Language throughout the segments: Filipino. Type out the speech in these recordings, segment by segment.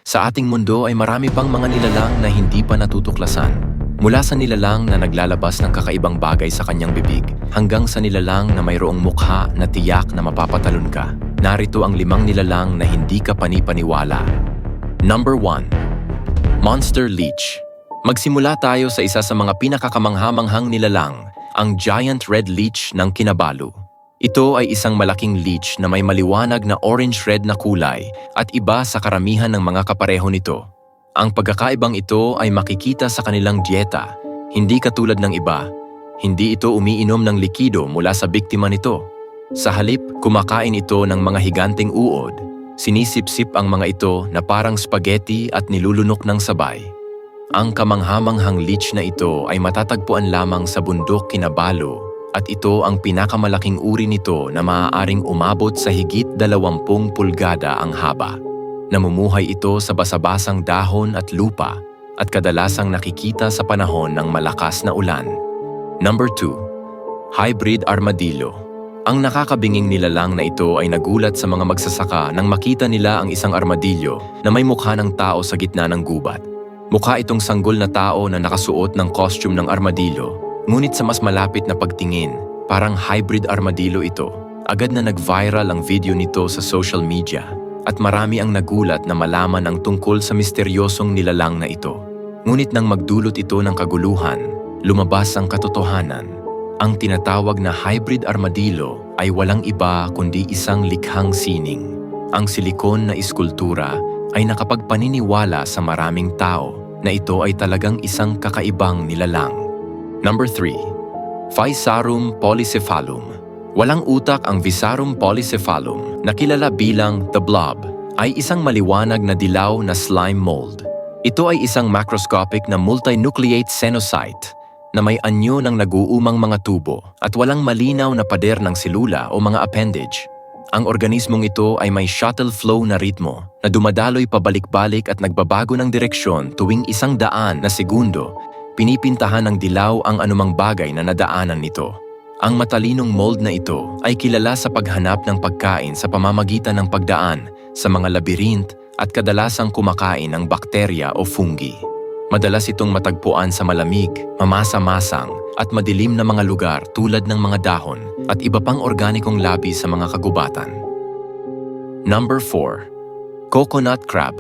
Sa ating mundo ay marami pang mga nilalang na hindi pa natutuklasan. Mula sa nilalang na naglalabas ng kakaibang bagay sa kanyang bibig, hanggang sa nilalang na mayroong mukha na tiyak na mapapatalon ka. Narito ang 5 nilalang na hindi ka panipaniwala. Number 1. Monster Leech. Magsimula tayo sa isa sa mga pinakakamanghamanghang nilalang, ang Giant Red Leech ng Kinabalu. Ito ay isang malaking leech na may maliwanag na orange-red na kulay at iba sa karamihan ng mga kapareho nito. Ang pagkakaibang ito ay makikita sa kanilang dieta. Hindi katulad ng iba, hindi ito umiinom ng likido mula sa biktima nito. Sa halip, kumakain ito ng mga higanting uod. Sinisip-sip ang mga ito na parang spaghetti at nilulunok ng sabay. Ang kamanghamanghang leech na ito ay matatagpuan lamang sa bundok Kinabalu at ito ang pinakamalaking uri nito na maaaring umabot sa higit 20 pulgada ang haba. Namumuhay ito sa basa-basang dahon at lupa at kadalasang nakikita sa panahon ng malakas na ulan. Number 2. Hybrid Armadillo. Ang nakakabinging nilalang na ito ay nagulat sa mga magsasaka nang makita nila ang isang armadillo na may mukha ng tao sa gitna ng gubat. Mukha itong sanggol na tao na nakasuot ng costume ng armadillo. Ngunit sa mas malapit na pagtingin, parang hybrid armadillo ito. Agad na nag-viral ang video nito sa social media at marami ang nagulat na malaman ang tungkol sa misteryosong nilalang na ito. Ngunit nang magdulot ito ng kaguluhan, lumabas ang katotohanan. Ang tinatawag na hybrid armadillo ay walang iba kundi isang likhang sining. Ang silikon na iskultura ay nakapagpaniniwala sa maraming tao na ito ay talagang isang kakaibang nilalang. Number 3. Physarum polycephalum. Walang utak ang Physarum polycephalum na kilala bilang The Blob ay isang maliwanag na dilaw na slime mold. Ito ay isang macroscopic na multinucleate cenocyte na may anyo ng nag-uumang mga tubo at walang malinaw na pader ng selula o mga appendage. Ang organismong ito ay may shuttle flow na ritmo na dumadaloy pabalik-balik at nagbabago ng direksyon tuwing 100 na segundo. Pinipintahan ng dilaw ang anumang bagay na nadaanan nito. Ang matalinong mold na ito ay kilala sa paghanap ng pagkain sa pamamagitan ng pagdaan sa mga labyrinth at kadalasang kumakain ng bakterya o fungi. Madalas itong matagpuan sa malamig, mamasa-masang at madilim na mga lugar tulad ng mga dahon at iba pang organikong labi sa mga kagubatan. Number 4. Coconut Crab.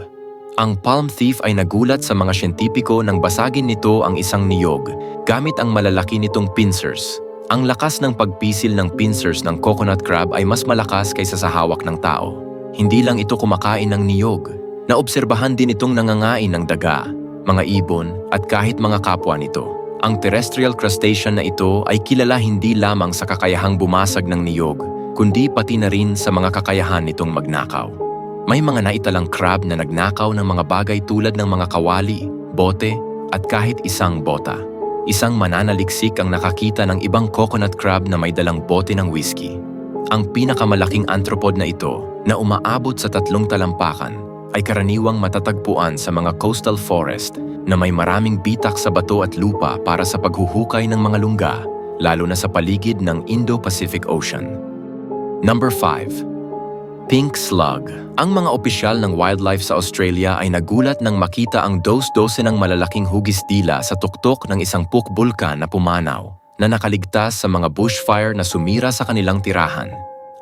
Ang palm thief ay nagulat sa mga siyentipiko nang basagin nito ang isang niyog gamit ang malalaki nitong pincers. Ang lakas ng pagpisil ng pincers ng coconut crab ay mas malakas kaysa sa hawak ng tao. Hindi lang ito kumakain ng niyog. Naobserbahan din itong nangangain ng daga, mga ibon at kahit mga kapwa nito. Ang terrestrial crustacean na ito ay kilala hindi lamang sa kakayahang bumasag ng niyog, kundi pati na rin sa mga kakayahan nitong magnakaw. May mga naitalang crab na nagnakaw ng mga bagay tulad ng mga kawali, bote, at kahit isang bota. Isang mananaliksik ang nakakita ng ibang coconut crab na may dalang bote ng whiskey. Ang pinakamalaking arthropod na ito, na umaabot sa 3 talampakan, ay karaniwang matatagpuan sa mga coastal forest na may maraming bitak sa bato at lupa para sa paghuhukay ng mga lungga, lalo na sa paligid ng Indo-Pacific Ocean. Number 5. Pink Slug. Ang mga opisyal ng wildlife sa Australia ay nagulat nang makita ang dos-dose ng malalaking hugis dila sa tuktok ng isang pukbulkan na pumanaw na nakaligtas sa mga bushfire na sumira sa kanilang tirahan.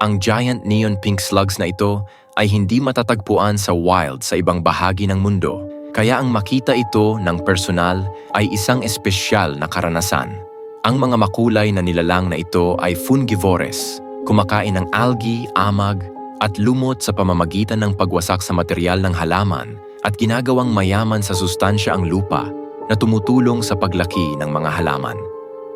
Ang giant neon pink slugs na ito ay hindi matatagpuan sa wild sa ibang bahagi ng mundo, kaya ang makita ito ng personal ay isang espesyal na karanasan. Ang mga makulay na nilalang na ito ay fungivores, kumakain ng algae, amag, at lumot sa pamamagitan ng pagwasak sa material ng halaman at ginagawang mayaman sa sustansya ang lupa na tumutulong sa paglaki ng mga halaman.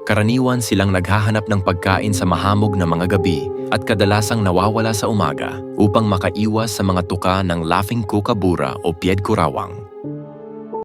Karaniwan silang naghahanap ng pagkain sa mahamog na mga gabi at kadalasang nawawala sa umaga upang makaiwas sa mga tuka ng laughing kookaburra o pied kurawang.